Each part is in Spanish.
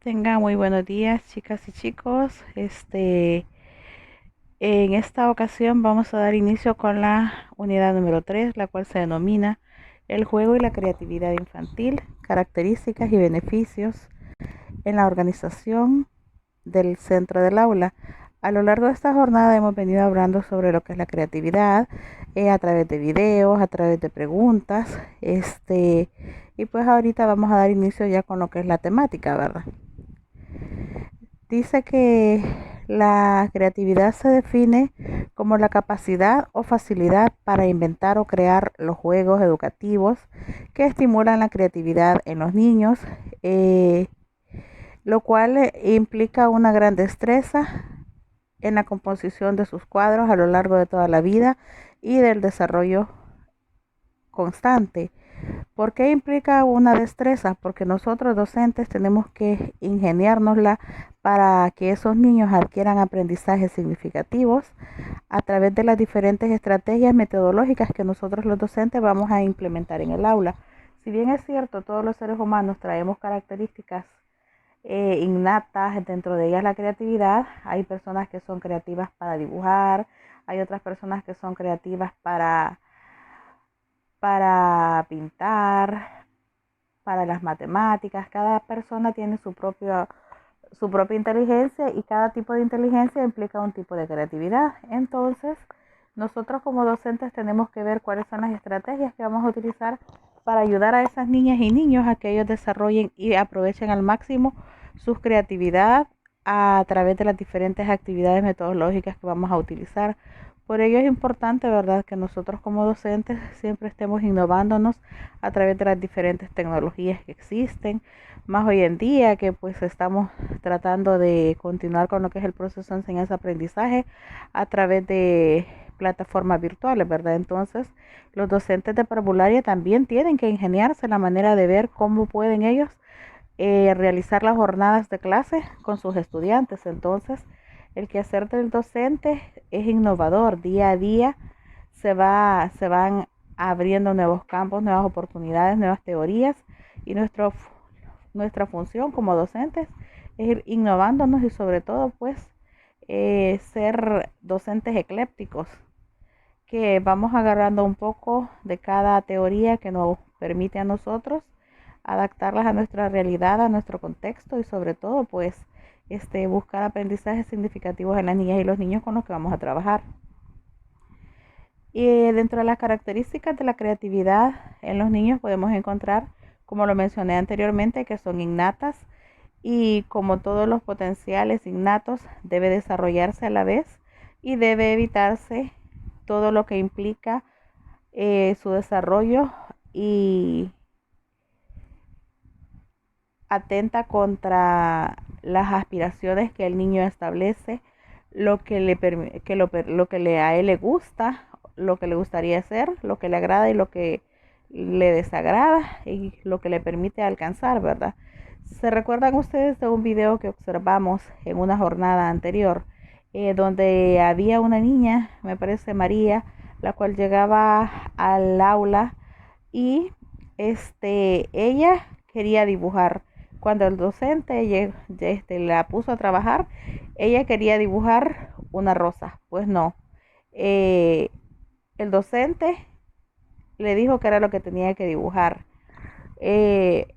Tengan muy buenos días, chicas y chicos. En esta ocasión vamos a dar inicio con la unidad número 3, la cual se denomina el juego y la creatividad infantil, características y beneficios en la organización del centro del aula. A lo largo de esta jornada hemos venido hablando sobre lo que es la creatividad, a través de videos, a través de preguntas, y pues ahorita vamos a dar inicio ya con lo que es la temática, ¿verdad? Dice que la creatividad se define como la capacidad o facilidad para inventar o crear los juegos educativos que estimulan la creatividad en los niños, eh, lo cual implica una gran destreza en la composición de sus cuadros a lo largo de toda la vida y del desarrollo constante. ¿Por qué implica una destreza? Porque nosotros docentes tenemos que ingeniárnosla para que esos niños adquieran aprendizajes significativos a través de las diferentes estrategias metodológicas que nosotros los docentes vamos a implementar en el aula. Si bien es cierto, todos los seres humanos traemos características innatas, dentro de ellas la creatividad, hay personas que son creativas para dibujar, hay otras personas que son creativas para pintar, para las matemáticas. Cada persona tiene su propia inteligencia y cada tipo de inteligencia implica un tipo de creatividad. Entonces, nosotros como docentes tenemos que ver cuáles son las estrategias que vamos a utilizar para ayudar a esas niñas y niños a que ellos desarrollen y aprovechen al máximo su creatividad a través de las diferentes actividades metodológicas que vamos a utilizar. Por ello es importante, ¿verdad?, que nosotros como docentes siempre estemos innovándonos a través de las diferentes tecnologías que existen, más hoy en día que pues estamos tratando de continuar con lo que es el proceso de enseñanza-aprendizaje a través de plataformas virtuales, ¿verdad? Entonces, los docentes de parvularia también tienen que ingeniarse la manera de ver cómo pueden ellos realizar las jornadas de clase con sus estudiantes. Entonces, el quehacer del docente es innovador. Día a día se van abriendo nuevos campos, nuevas oportunidades, nuevas teorías y nuestra función como docentes es ir innovándonos y sobre todo pues ser docentes eclépticos, que vamos agarrando un poco de cada teoría que nos permite a nosotros adaptarlas a nuestra realidad, a nuestro contexto y sobre todo pues buscar aprendizajes significativos en las niñas y los niños con los que vamos a trabajar. Y dentro de las características de la creatividad en los niños podemos encontrar, como lo mencioné anteriormente, que son innatas y como todos los potenciales innatos debe desarrollarse a la vez y debe evitarse todo lo que implica su desarrollo y atenta contra las aspiraciones que el niño establece, lo que a él le gusta, lo que le gustaría hacer, lo que le agrada y lo que le desagrada y lo que le permite alcanzar, ¿verdad? ¿Se recuerdan ustedes de un video que observamos en una jornada anterior, donde había una niña, me parece María, la cual llegaba al aula y ella quería dibujar? Cuando el docente la puso a trabajar, ella quería dibujar una rosa. Pues no. Eh, el docente le dijo que era lo que tenía que dibujar. Eh,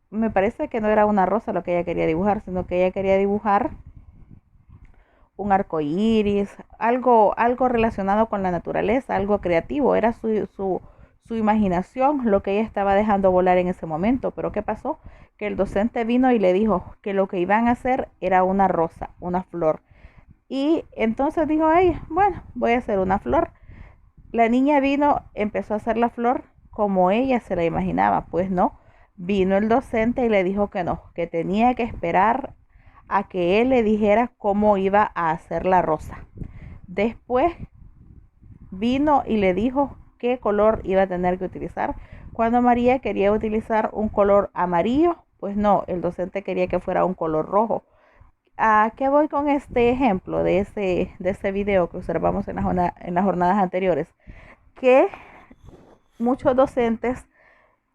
Me parece que no era una rosa lo que ella quería dibujar, sino que ella quería dibujar un arco iris, algo relacionado con la naturaleza, algo creativo. Era su imaginación lo que ella estaba dejando volar en ese momento. Pero ¿qué pasó? Que el docente vino y le dijo que lo que iban a hacer era una rosa, una flor. Y entonces dijo ella, bueno, voy a hacer una flor. La niña vino, empezó a hacer la flor como ella se la imaginaba. Pues no, vino el docente y le dijo que no, que tenía que esperar a que él le dijera cómo iba a hacer la rosa. Después vino y le dijo qué color iba a tener que utilizar. Cuando María quería utilizar un color amarillo, pues no, el docente quería que fuera un color rojo. ¿A qué voy con este ejemplo de ese video que observamos en las jornadas anteriores? Que muchos docentes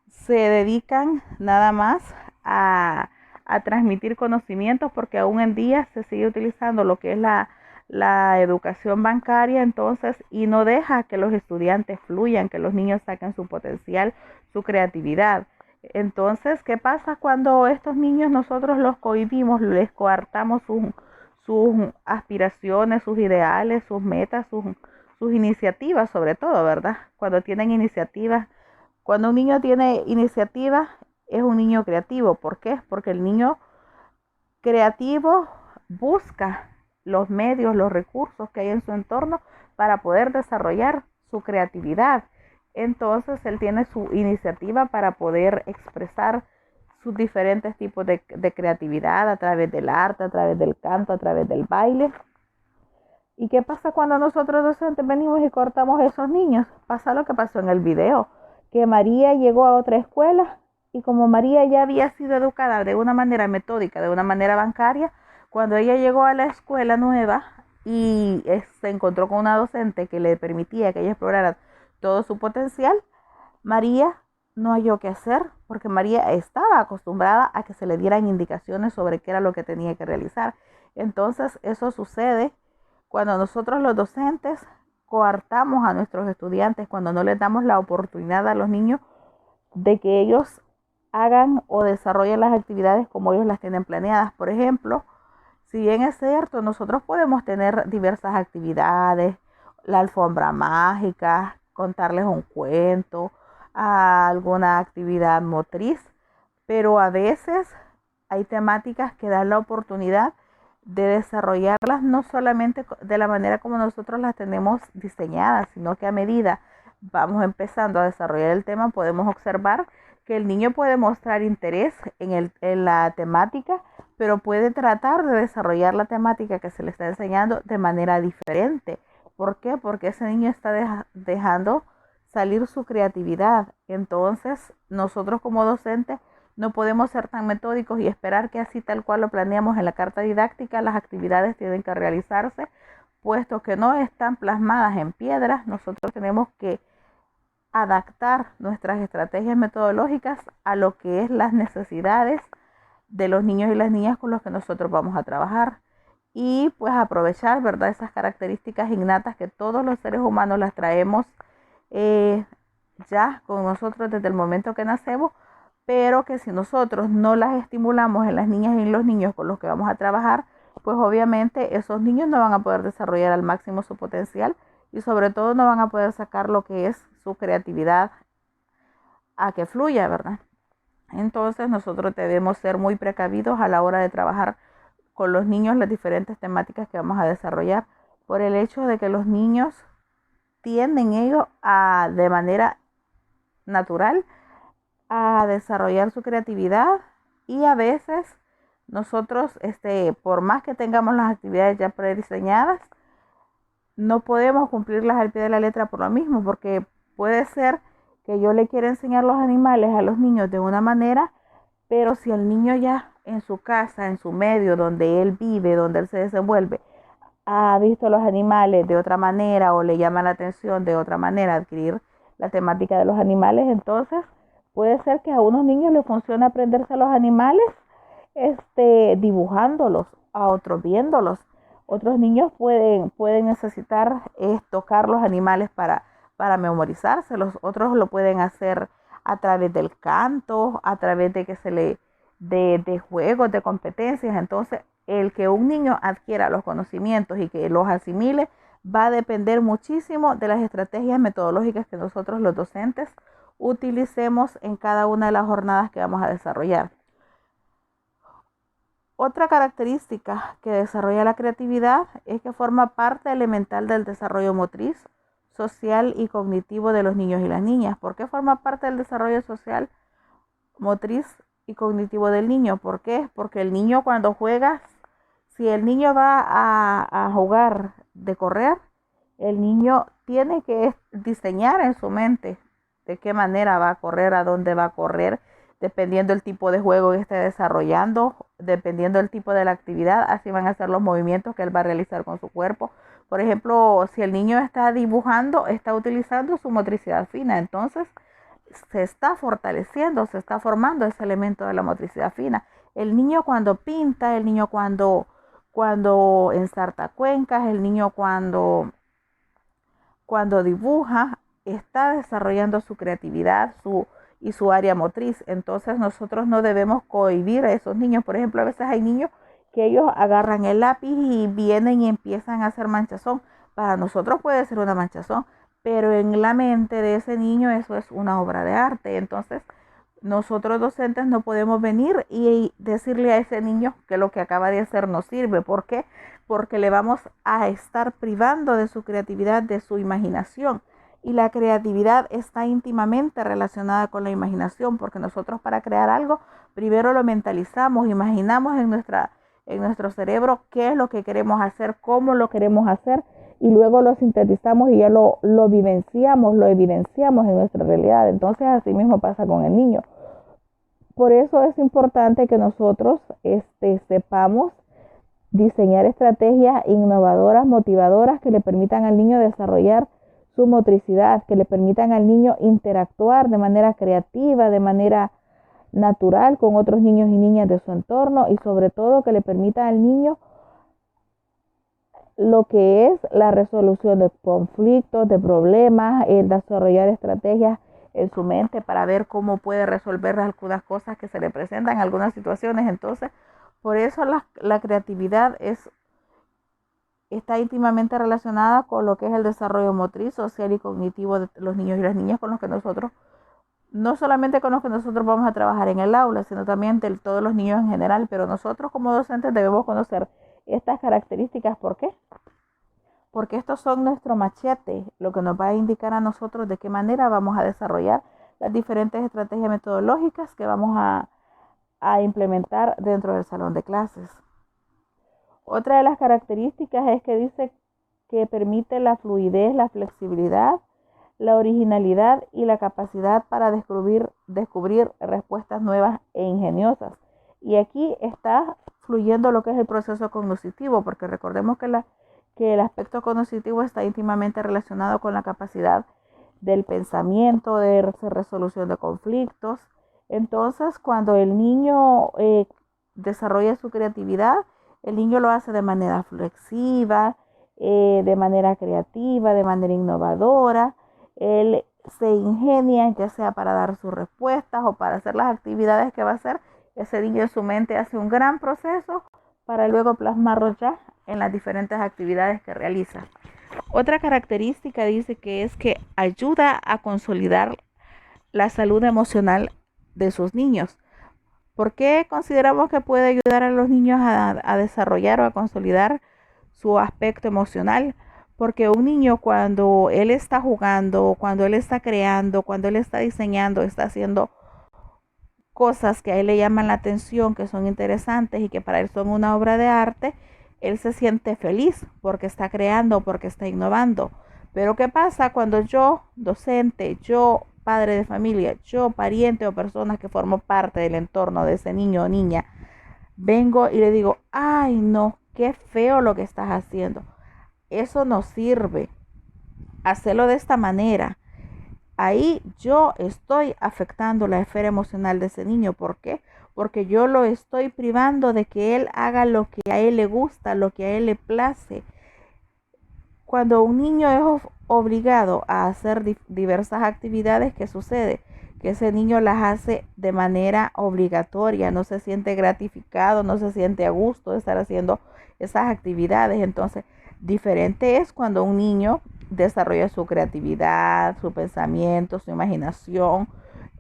se dedican nada más a a transmitir conocimientos, porque aún en día se sigue utilizando lo que es la educación bancaria, entonces, y no deja que los estudiantes fluyan, que los niños saquen su potencial, su creatividad. Entonces, ¿qué pasa cuando estos niños nosotros los cohibimos, les coartamos sus aspiraciones, sus ideales, sus metas, sus iniciativas, sobre todo, ¿verdad? Cuando tienen iniciativas, cuando un niño tiene iniciativa, es un niño creativo. ¿Por qué? Porque el niño creativo busca los medios, los recursos que hay en su entorno para poder desarrollar su creatividad. Entonces él tiene su iniciativa para poder expresar sus diferentes tipos de creatividad a través del arte, a través del canto, a través del baile. ¿Y qué pasa cuando nosotros docentes venimos y cortamos a esos niños? Pasa lo que pasó en el video, que María llegó a otra escuela y como María ya había sido educada de una manera metódica, de una manera bancaria, cuando ella llegó a la escuela nueva y se encontró con una docente que le permitía que ella explorara todo su potencial, María no halló qué hacer porque María estaba acostumbrada a que se le dieran indicaciones sobre qué era lo que tenía que realizar. Entonces eso sucede cuando nosotros los docentes coartamos a nuestros estudiantes, cuando no les damos la oportunidad a los niños de que ellos hagan o desarrollen las actividades como ellos las tienen planeadas. Por ejemplo, si bien es cierto, nosotros podemos tener diversas actividades, la alfombra mágica, contarles un cuento, alguna actividad motriz, pero a veces hay temáticas que dan la oportunidad de desarrollarlas no solamente de la manera como nosotros las tenemos diseñadas, sino que a medida vamos empezando a desarrollar el tema, podemos observar que el niño puede mostrar interés en la temática, pero puede tratar de desarrollar la temática que se le está enseñando de manera diferente. ¿Por qué? Porque ese niño está dejando salir su creatividad. Entonces, nosotros como docentes no podemos ser tan metódicos y esperar que así tal cual lo planeamos en la carta didáctica, las actividades tienen que realizarse, puesto que no están plasmadas en piedras. Nosotros tenemos que adaptar nuestras estrategias metodológicas a lo que es las necesidades de los niños y las niñas con los que nosotros vamos a trabajar y pues aprovechar, ¿verdad?, esas características innatas que todos los seres humanos las traemos ya con nosotros desde el momento que nacemos, pero que si nosotros no las estimulamos en las niñas y en los niños con los que vamos a trabajar, pues obviamente esos niños no van a poder desarrollar al máximo su potencial y sobre todo no van a poder sacar lo que es su creatividad a que fluya, ¿verdad? Entonces nosotros debemos ser muy precavidos a la hora de trabajar con los niños las diferentes temáticas que vamos a desarrollar, por el hecho de que los niños tienden ellos de manera natural a desarrollar su creatividad y a veces nosotros, por más que tengamos las actividades ya prediseñadas, no podemos cumplirlas al pie de la letra por lo mismo, porque puede ser que yo le quiera enseñar los animales a los niños de una manera, pero si el niño ya en su casa, en su medio, donde él vive, donde él se desenvuelve, ha visto los animales de otra manera o le llama la atención de otra manera adquirir la temática de los animales, entonces puede ser que a unos niños les funcione aprenderse a los animales dibujándolos, a otros viéndolos. Otros niños pueden necesitar tocar los animales para memorizárselos. Otros lo pueden hacer a través del canto, a través de que de juegos, de competencias. Entonces, el que un niño adquiera los conocimientos y que los asimile va a depender muchísimo de las estrategias metodológicas que nosotros los docentes utilicemos en cada una de las jornadas que vamos a desarrollar. Otra característica que desarrolla la creatividad es que forma parte elemental del desarrollo motriz, social y cognitivo de los niños y las niñas. ¿Por qué forma parte del desarrollo social, motriz y cognitivo del niño? ¿Por qué? Porque el niño cuando juega, si el niño va a jugar de correr, el niño tiene que diseñar en su mente de qué manera va a correr, a dónde va a correr, dependiendo del tipo de juego que esté desarrollando, dependiendo del tipo de la actividad, así van a ser los movimientos que él va a realizar con su cuerpo. Por ejemplo, si el niño está dibujando, está utilizando su motricidad fina, entonces se está fortaleciendo, se está formando ese elemento de la motricidad fina. El niño cuando pinta, el niño cuando ensarta cuencas, el niño cuando dibuja, está desarrollando su creatividad y su área motriz. Entonces nosotros no debemos cohibir a esos niños. Por ejemplo, a veces hay niños que ellos agarran el lápiz y vienen y empiezan a hacer manchazón. Para nosotros puede ser una manchazón, pero en la mente de ese niño eso es una obra de arte. Entonces nosotros docentes no podemos venir y decirle a ese niño que lo que acaba de hacer no sirve. ¿Por qué? Porque le vamos a estar privando de su creatividad, de su imaginación. Y la creatividad está íntimamente relacionada con la imaginación, porque nosotros para crear algo, primero lo mentalizamos, imaginamos en nuestro cerebro qué es lo que queremos hacer, cómo lo queremos hacer, y luego lo sintetizamos y ya lo vivenciamos, lo evidenciamos en nuestra realidad. Entonces así mismo pasa con el niño. Por eso es importante que nosotros sepamos diseñar estrategias innovadoras, motivadoras, que le permitan al niño desarrollar su motricidad, que le permitan al niño interactuar de manera creativa, de manera natural con otros niños y niñas de su entorno, y sobre todo que le permita al niño lo que es la resolución de conflictos, de problemas, el desarrollar estrategias en su mente para ver cómo puede resolver algunas cosas que se le presentan, algunas situaciones. Entonces, por eso la creatividad está íntimamente relacionada con lo que es el desarrollo motriz, social y cognitivo de los niños y las niñas, con los que nosotros, no solamente con los que nosotros vamos a trabajar en el aula, sino también de todos los niños en general. Pero nosotros como docentes debemos conocer estas características. ¿Por qué? Porque estos son nuestro machete, lo que nos va a indicar a nosotros de qué manera vamos a desarrollar las diferentes estrategias metodológicas que vamos a implementar dentro del salón de clases. Otra de las características es que dice que permite la fluidez, la flexibilidad, la originalidad y la capacidad para descubrir respuestas nuevas e ingeniosas. Y aquí está fluyendo lo que es el proceso cognitivo, porque recordemos que el aspecto cognitivo está íntimamente relacionado con la capacidad del pensamiento, de resolución de conflictos. Entonces, cuando el niño desarrolla su creatividad, el niño lo hace de manera flexiva, de manera creativa, de manera innovadora. Él se ingenia, ya sea para dar sus respuestas o para hacer las actividades que va a hacer. Ese niño en su mente hace un gran proceso para luego plasmarlo ya en las diferentes actividades que realiza. Otra característica dice que es que ayuda a consolidar la salud emocional de sus niños. ¿Por qué consideramos que puede ayudar a los niños a desarrollar o a consolidar su aspecto emocional? Porque un niño, cuando él está jugando, cuando él está creando, cuando él está diseñando, está haciendo cosas que a él le llaman la atención, que son interesantes y que para él son una obra de arte, él se siente feliz porque está creando, porque está innovando. Pero ¿qué pasa cuando yo, docente, yo, padre de familia, yo, pariente o personas que formo parte del entorno de ese niño o niña, vengo y le digo, ay no, qué feo lo que estás haciendo? Eso no sirve. Hacerlo de esta manera. Ahí yo estoy afectando la esfera emocional de ese niño. ¿Por qué? Porque yo lo estoy privando de que él haga lo que a él le gusta, lo que a él le place. Cuando un niño es obligado a hacer diversas actividades, ¿qué sucede? Que ese niño las hace de manera obligatoria, no se siente gratificado, no se siente a gusto de estar haciendo esas actividades. Entonces, diferente es cuando un niño desarrolla su creatividad, su pensamiento, su imaginación,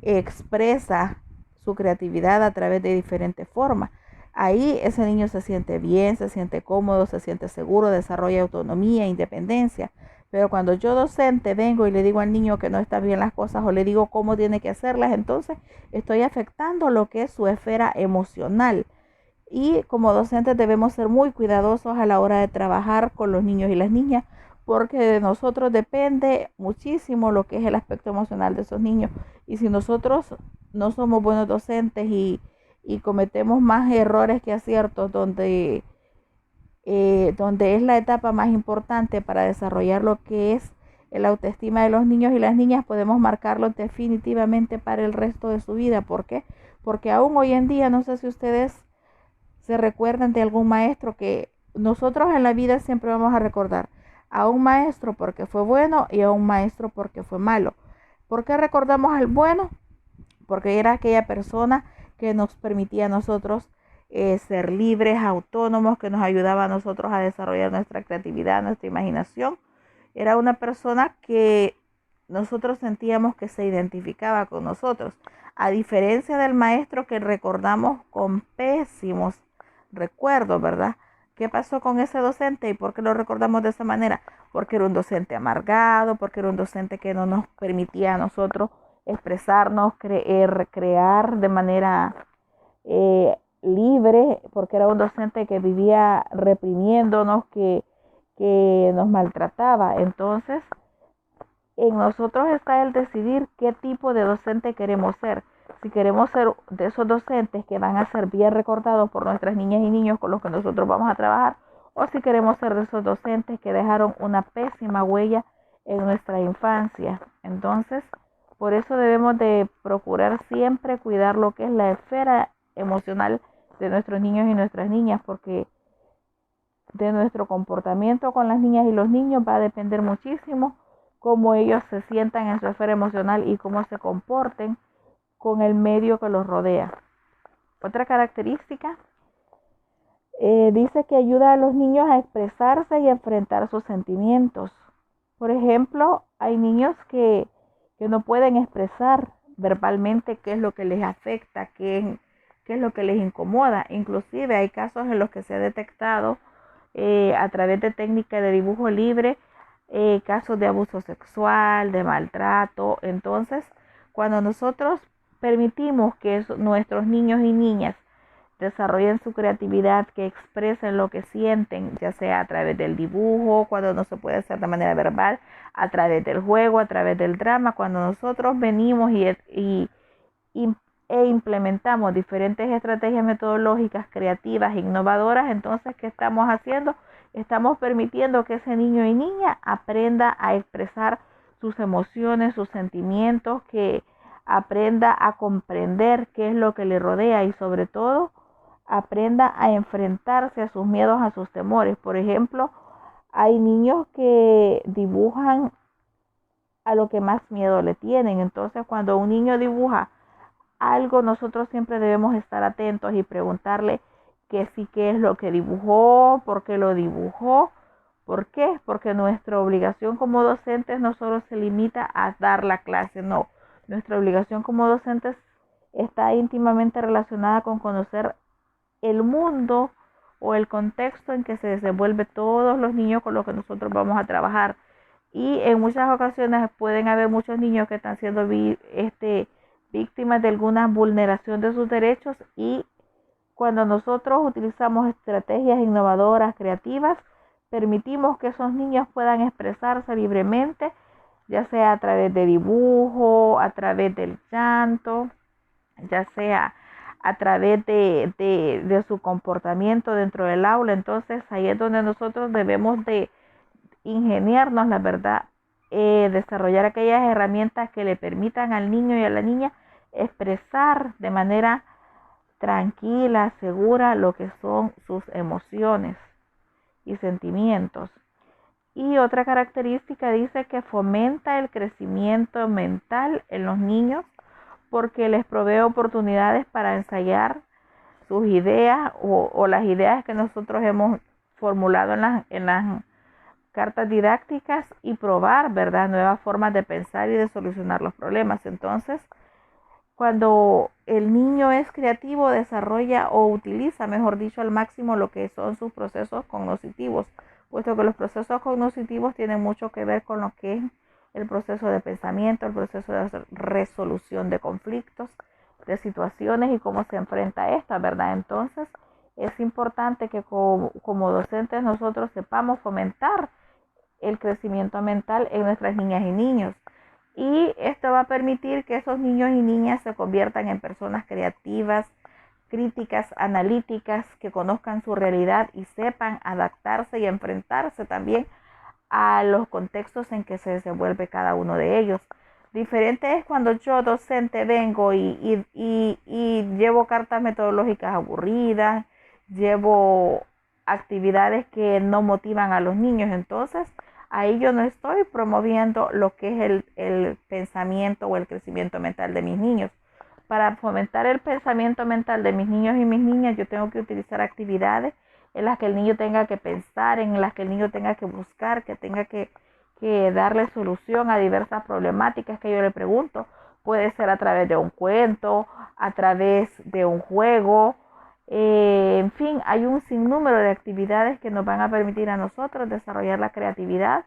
expresa su creatividad a través de diferentes formas. Ahí ese niño se siente bien, se siente cómodo, se siente seguro, desarrolla autonomía, independencia. Pero cuando yo docente vengo y le digo al niño que no está bien las cosas o le digo cómo tiene que hacerlas, entonces estoy afectando lo que es su esfera emocional. Y como docentes debemos ser muy cuidadosos a la hora de trabajar con los niños y las niñas, porque de nosotros depende muchísimo lo que es el aspecto emocional de esos niños. Y si nosotros no somos buenos docentes y cometemos más errores que aciertos, donde es la etapa más importante para desarrollar lo que es el autoestima de los niños y las niñas, podemos marcarlo definitivamente para el resto de su vida. ¿Por qué? porque aún hoy en día, no sé si ustedes se recuerdan de algún maestro que nosotros en la vida siempre vamos a recordar a un maestro porque fue bueno y a un maestro porque fue malo. ¿Por qué recordamos al bueno? Porque era aquella persona que nos permitía a nosotros ser libres, autónomos, que nos ayudaba a nosotros a desarrollar nuestra creatividad, nuestra imaginación. Era una persona que nosotros sentíamos que se identificaba con nosotros, a diferencia del maestro que recordamos con pésimos recuerdos, ¿verdad? ¿Qué pasó con ese docente y por qué lo recordamos de esa manera? Porque era un docente amargado, porque era un docente que no nos permitía a nosotros expresarnos, crear de manera libre, porque era un docente que vivía reprimiéndonos, que nos maltrataba. Entonces, en nosotros está el decidir qué tipo de docente queremos ser. Si queremos ser de esos docentes que van a ser bien recordados por nuestras niñas y niños con los que nosotros vamos a trabajar, o si queremos ser de esos docentes que dejaron una pésima huella en nuestra infancia. Entonces, por eso debemos de procurar siempre cuidar lo que es la esfera emocional de nuestros niños y nuestras niñas, porque de nuestro comportamiento con las niñas y los niños va a depender muchísimo cómo ellos se sientan en su esfera emocional y cómo se comporten con el medio que los rodea. Otra característica dice que ayuda a los niños a expresarse y a enfrentar sus sentimientos. Por ejemplo, hay niños que no pueden expresar verbalmente qué es lo que les afecta, qué es lo que les incomoda. Inclusive hay casos en los que se ha detectado a través de técnicas de dibujo libre, casos de abuso sexual, de maltrato. Entonces, cuando nosotros permitimos que nuestros niños y niñas desarrollen su creatividad, que expresen lo que sienten, ya sea a través del dibujo, cuando no se puede hacer de manera verbal, a través del juego, a través del drama, cuando nosotros venimos e implementamos diferentes estrategias metodológicas, creativas, innovadoras, entonces, ¿qué estamos haciendo? Estamos permitiendo que ese niño y niña aprenda a expresar sus emociones, sus sentimientos, que aprenda a comprender qué es lo que le rodea y sobre todo aprenda a enfrentarse a sus miedos, a sus temores. Por ejemplo, hay niños que dibujan a lo que más miedo le tienen. Entonces, cuando un niño dibuja algo, nosotros siempre debemos estar atentos y preguntarle que sí, qué es lo que dibujó, por qué lo dibujó. ¿Por qué? Porque nuestra obligación como docentes no solo se limita a dar la clase, no. Nuestra obligación como docentes está íntimamente relacionada con conocer el mundo o el contexto en que se desenvuelve todos los niños con los que nosotros vamos a trabajar. Y en muchas ocasiones pueden haber muchos niños que están siendo víctimas de alguna vulneración de sus derechos, y cuando nosotros utilizamos estrategias innovadoras, creativas, permitimos que esos niños puedan expresarse libremente, ya sea a través de dibujo, a través del llanto, ya sea a través de su comportamiento dentro del aula. Entonces ahí es donde nosotros debemos de ingeniarnos, la verdad, desarrollar aquellas herramientas que le permitan al niño y a la niña expresar de manera tranquila, segura, lo que son sus emociones y sentimientos. Y otra característica dice que fomenta el crecimiento mental en los niños porque les provee oportunidades para ensayar sus ideas o las ideas que nosotros hemos formulado en las cartas didácticas y probar, ¿verdad?, nuevas formas de pensar y de solucionar los problemas. Entonces, cuando el niño es creativo, desarrolla o utiliza, mejor dicho, al máximo lo que son sus procesos cognitivos, puesto que los procesos cognitivos tienen mucho que ver con lo que es el proceso de pensamiento, el proceso de resolución de conflictos, de situaciones y cómo se enfrenta a estas, ¿verdad? Entonces, es importante que como docentes nosotros sepamos fomentar el crecimiento mental en nuestras niñas y niños. Y esto va a permitir que esos niños y niñas se conviertan en personas creativas, críticas, analíticas, que conozcan su realidad y sepan adaptarse y enfrentarse también a los contextos en que se desenvuelve cada uno de ellos. Diferente es cuando yo, docente, vengo y llevo cartas metodológicas aburridas, llevo actividades que no motivan a los niños. Entonces, ahí yo no estoy promoviendo lo que es el pensamiento o el crecimiento mental de mis niños. Para fomentar el pensamiento mental de mis niños y mis niñas, yo tengo que utilizar actividades en las que el niño tenga que pensar, en las que el niño tenga que buscar, que tenga que darle solución a diversas problemáticas que yo le pregunto. Puede ser a través de un cuento, a través de un juego. En fin, hay un sinnúmero de actividades que nos van a permitir a nosotros desarrollar la creatividad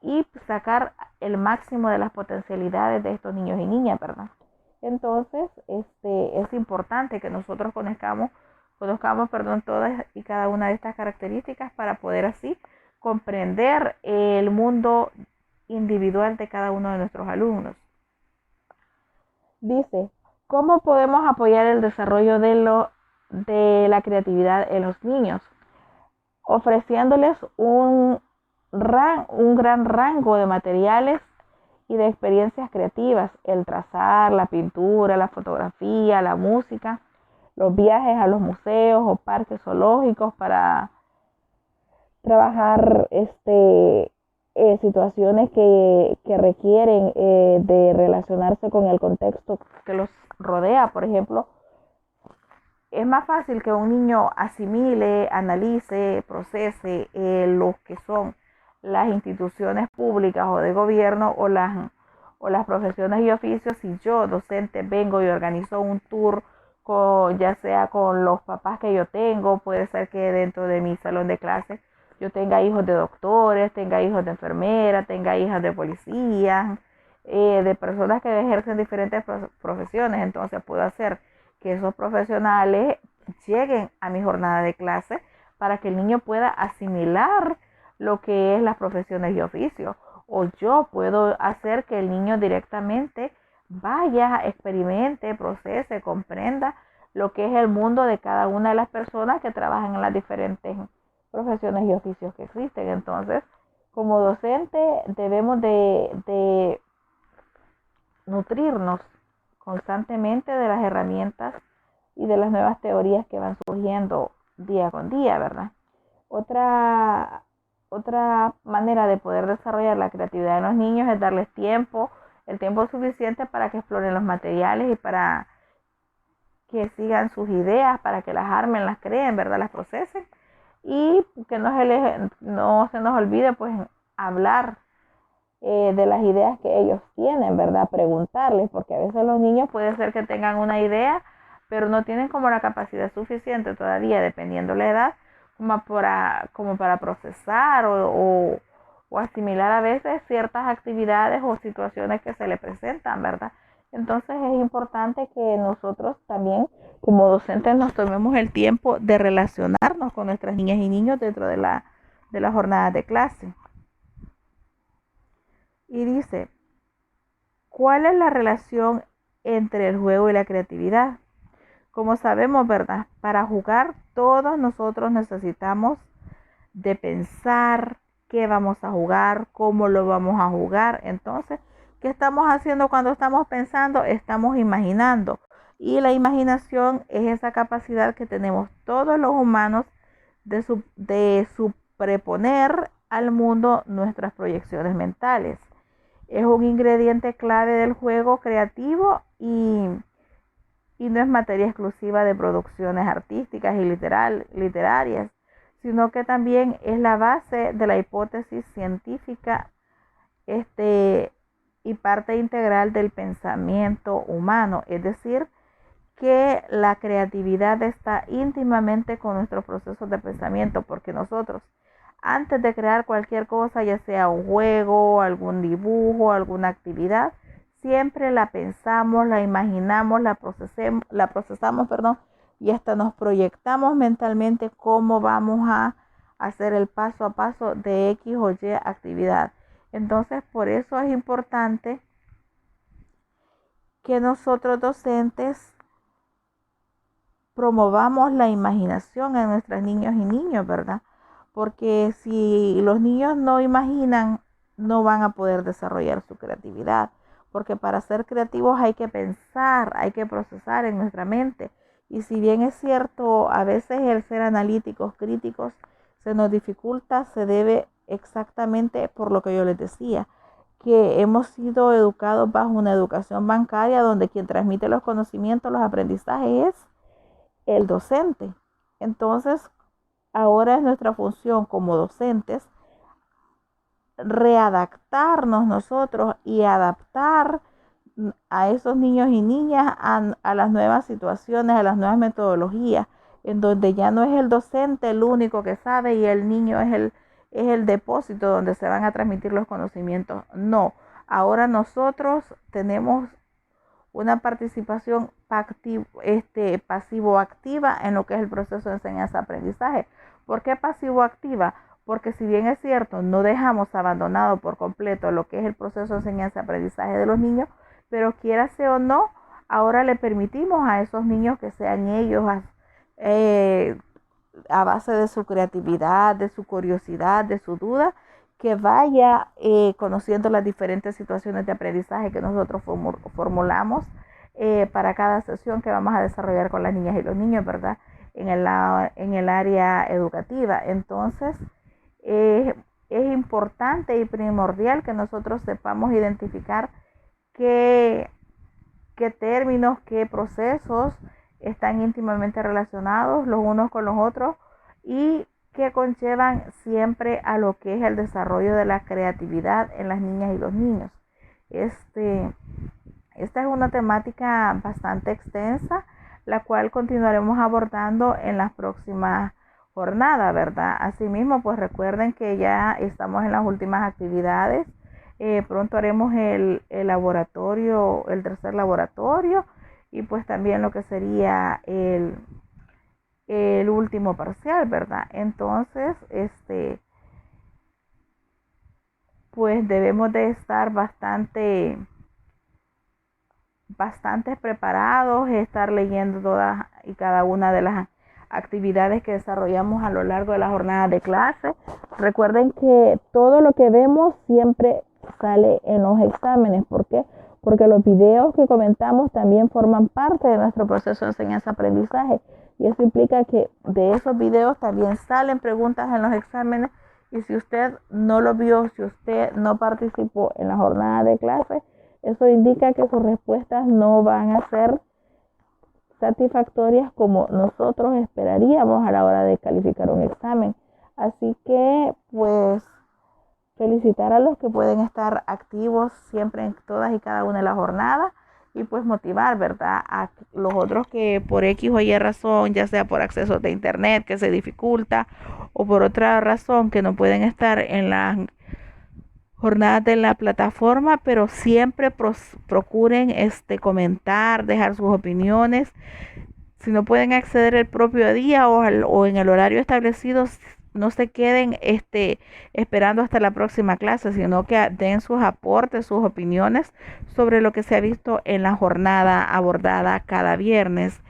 y sacar el máximo de las potencialidades de estos niños y niñas, ¿verdad? Entonces, es importante que nosotros conozcamos, todas y cada una de estas características para poder así comprender el mundo individual de cada uno de nuestros alumnos. Dice, ¿cómo podemos apoyar el desarrollo de la creatividad en los niños? Ofreciéndoles un gran rango de materiales y de experiencias creativas, el trazar, la pintura, la fotografía, la música, los viajes a los museos o parques zoológicos para trabajar situaciones que requieren de relacionarse con el contexto que los rodea. Por ejemplo, es más fácil que un niño asimile, analice, procese lo que son las instituciones públicas o de gobierno o las profesiones y oficios si yo, docente, vengo y organizo un tour ya sea con los papás que yo tengo. Puede ser que dentro de mi salón de clases yo tenga hijos de doctores, tenga hijos de enfermeras, tenga hijas de policías, de personas que ejercen diferentes profesiones. Entonces puedo hacer que esos profesionales lleguen a mi jornada de clase para que el niño pueda asimilar lo que es las profesiones y oficios. O yo puedo hacer que el niño directamente vaya, experimente, procese, comprenda lo que es el mundo de cada una de las personas que trabajan en las diferentes profesiones y oficios que existen. Entonces, como docente debemos de nutrirnos constantemente de las herramientas y de las nuevas teorías que van surgiendo día con día, ¿verdad? Otra manera de poder desarrollar la creatividad en los niños es darles el tiempo suficiente para que exploren los materiales y para que sigan sus ideas, para que las armen, las creen, ¿verdad? Las procesen y que no se nos olvide pues hablar de las ideas que ellos tienen, ¿verdad? Preguntarles, porque a veces los niños puede ser que tengan una idea, pero no tienen como la capacidad suficiente todavía, dependiendo la edad, como para procesar o asimilar a veces ciertas actividades o situaciones que se le presentan, ¿verdad? Entonces es importante que nosotros también como docentes nos tomemos el tiempo de relacionarnos con nuestras niñas y niños dentro de la jornada de clase. Y dice, ¿cuál es la relación entre el juego y la creatividad? Como sabemos, ¿verdad? Para jugar todos nosotros necesitamos de pensar qué vamos a jugar, cómo lo vamos a jugar. Entonces, ¿qué estamos haciendo cuando estamos pensando? Estamos imaginando. Y la imaginación es esa capacidad que tenemos todos los humanos de superponer al mundo nuestras proyecciones mentales. Es un ingrediente clave del juego creativo y no es materia exclusiva de producciones artísticas y literarias, sino que también es la base de la hipótesis científica y parte integral del pensamiento humano. Es decir, que la creatividad está íntimamente con nuestros procesos de pensamiento, porque nosotros, antes de crear cualquier cosa, ya sea un juego, algún dibujo, alguna actividad, siempre la pensamos, la imaginamos, la procesamos, y hasta nos proyectamos mentalmente cómo vamos a hacer el paso a paso de X o Y actividad. Entonces, por eso es importante que nosotros docentes promovamos la imaginación en nuestros niños y niños, ¿verdad? Porque si los niños no imaginan, no van a poder desarrollar su creatividad, porque para ser creativos hay que pensar, hay que procesar en nuestra mente. Y si bien es cierto, a veces el ser analíticos, críticos, se nos dificulta, se debe exactamente por lo que yo les decía, que hemos sido educados bajo una educación bancaria donde quien transmite los conocimientos, los aprendizajes es el docente. Entonces, ahora es nuestra función como docentes readaptarnos nosotros y adaptar a esos niños y niñas a las nuevas situaciones, a las nuevas metodologías, en donde ya no es el docente el único que sabe y el niño es el depósito donde se van a transmitir los conocimientos. No, ahora nosotros tenemos una participación pasivo-activa en lo que es el proceso de enseñanza-aprendizaje. ¿Por qué pasivo-activa? Porque si bien es cierto, no dejamos abandonado por completo lo que es el proceso de enseñanza-aprendizaje de los niños, pero quiérase o no, ahora le permitimos a esos niños que sean ellos a base de su creatividad, de su curiosidad, de su duda, que vaya conociendo las diferentes situaciones de aprendizaje que nosotros formulamos para cada sesión que vamos a desarrollar con las niñas y los niños, ¿verdad? En el área educativa. Entonces, es importante y primordial que nosotros sepamos identificar qué términos, qué procesos están íntimamente relacionados los unos con los otros y que conllevan siempre a lo que es el desarrollo de la creatividad en las niñas y los niños. Esta es una temática bastante extensa, la cual continuaremos abordando en las próximas jornadas, ¿verdad? Asimismo, pues recuerden que ya estamos en las últimas actividades. Pronto haremos el laboratorio, el tercer laboratorio y pues también lo que sería el último parcial, ¿verdad? Entonces, pues debemos de estar bastante preparados, estar leyendo todas y cada una de las actividades que desarrollamos a lo largo de la jornada de clase. Recuerden que todo lo que vemos siempre sale en los exámenes. ¿Por qué? Porque los videos que comentamos también forman parte de nuestro proceso de enseñanza-aprendizaje. Y eso implica que de esos videos también salen preguntas en los exámenes. Y si usted no lo vio, si usted no participó en la jornada de clase, eso indica que sus respuestas no van a ser satisfactorias como nosotros esperaríamos a la hora de calificar un examen. Así que, pues, felicitar a los que pueden estar activos siempre en todas y cada una de las jornadas y pues motivar, ¿verdad?, a los otros que por X o Y razón, ya sea por acceso de internet que se dificulta o por otra razón que no pueden estar en las jornadas de la plataforma, pero siempre procuren comentar, dejar sus opiniones. Si no pueden acceder el propio día o en el horario establecido, no se queden esperando hasta la próxima clase, sino que den sus aportes, sus opiniones sobre lo que se ha visto en la jornada abordada cada viernes.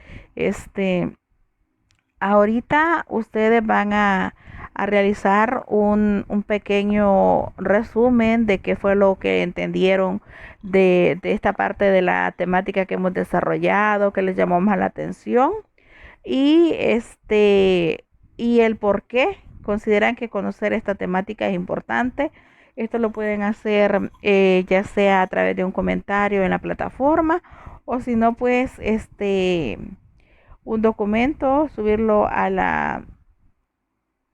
Ahorita ustedes van a realizar un pequeño resumen de qué fue lo que entendieron de esta parte de la temática que hemos desarrollado, que les llamó más la atención y y el por qué consideran que conocer esta temática es importante. Esto lo pueden hacer ya sea a través de un comentario en la plataforma o si no, pues un documento, subirlo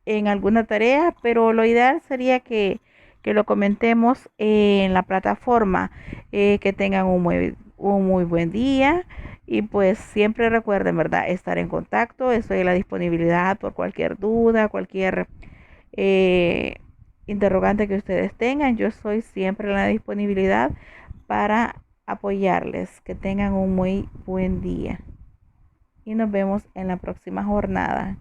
en alguna tarea, pero lo ideal sería que lo comentemos en la plataforma. Que tengan un muy buen día y pues siempre recuerden, ¿verdad?, estar en contacto. Estoy a la disponibilidad por cualquier duda, cualquier interrogante que ustedes tengan. Yo soy siempre a la disponibilidad para apoyarles. Que tengan un muy buen día y nos vemos en la próxima jornada.